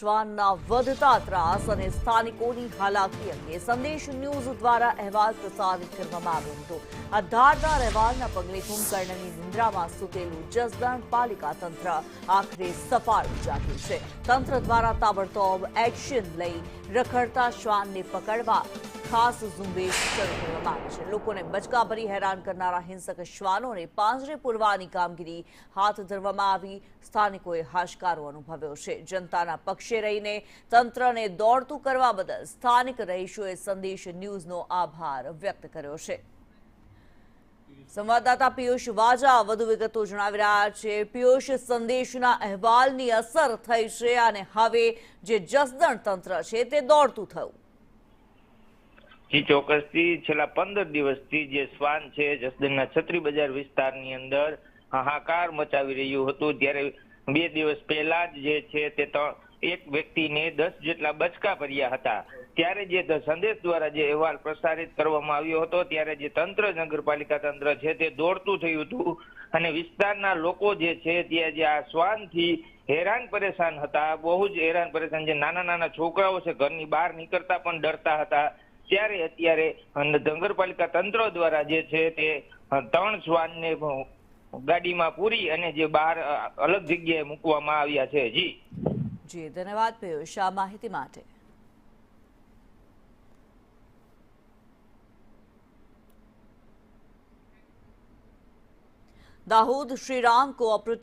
શ્વાનના વધતા ત્રાસ અને સ્થાનિકોની હાલાકી અંગે સંદેશ ન્યૂઝ દ્વારા અહેવાલ પ્રસારિત કરવામાં આવ્યો હતો. આ ધારદાર અહેવાલના પગલે કુંભકર્ણની નિંદ્રામાં સૂતેલું જસદણ પાલિકા તંત્ર આખરે સફાળું જાગ્યું છે. તંત્ર દ્વારા તાબડતોબ એક્શન લઈ રખડતા શ્વાનને પકડવા ખાસ ઝુંબેશ શરૂ કરવામાં આવી છે. લોકોને બચકાભરી હેરાન કરનારા હિંસક શ્વાનોને પાંજરે પૂરવાની કામગીરી હાથ ધરવામાં આવી. સ્થાનિકોએ હાશકારો અનુભવ્યો છે. જનતાના પક્ષે રહીને તંત્રને દોડતું કરવા બદલ સ્થાનિક રહીશોએ સંદેશ ન્યૂઝનો આભાર વ્યક્ત કર્યો છે. સંવાદદાતા પિયુષ વાજા વધુ વિગતો જણાવી રહ્યા છે. પિયુષ, સંદેશના અહેવાલની અસર થઈ છે અને હવે જે જસદણ તંત્ર છે તે દોડતું થયું. જી ચોક્કસથી છેલ્લા 15 દિવસથી જે શ્વાન છે જસદણના છત્રી બજાર વિસ્તારની અંદર હાહાકાર મચાવી રહ્યું હતું, ત્યારે 2 દિવસ પહેલા જ જે છે તે એક વ્યક્તિને 10 જેટલા બચકા ભર્યા હતા. ત્યારે જે સંદેશ દ્વારા જે અહેવાલ પ્રસારિત કરવામાં આવ્યો હતો, ત્યારે જે તંત્ર, નગરપાલિકા તંત્ર છે તે દોડતું થયું હતું અને વિસ્તારના લોકો જે છે ત્યાં જે આ શ્વાનથી હેરાન પરેશાન હતા, બહુ જ હેરાન પરેશાન. જે નાના નાના છોકરાઓ છે ઘરની બહાર નીકળતા પણ ડરતા હતા. ત્યારે અત્યારે નગરપાલિકા તંત્ર દ્વારા જે છે તે 3 શ્વાનને ગાડીમાં પૂરી અને જે બહાર અલગ જગ્યાએ મૂકવામાં આવ્યા છે. જી ધન્યવાદ પિયુષ આ માહિતી માટે. દાહોદ શ્રીરામ કોઓપરેટિવ